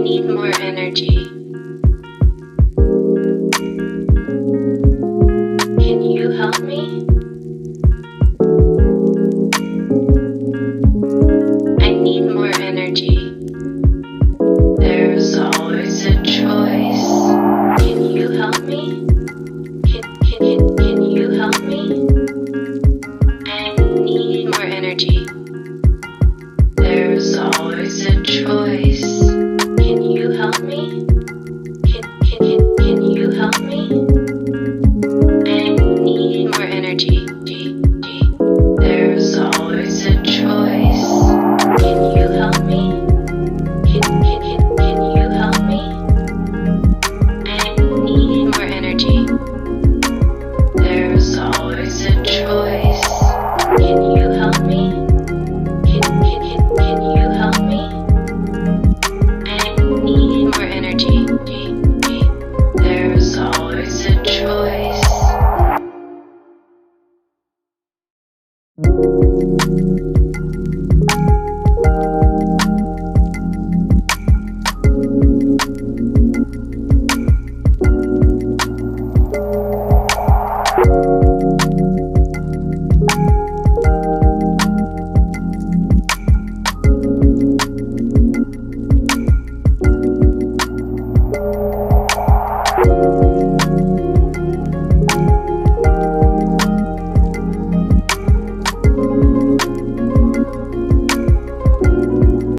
need more energy. Can you help me? I need more energy. There's always a choice. Can you help me? Can you help me? I need more energy. There's always a choice. Can you help me? Can you help me? I need more energy. There's always a choice. Can you help me? Can you help me? I need more energy. There's always a choice. Can you help me? Can you help me? I need more energy. There's always a choice.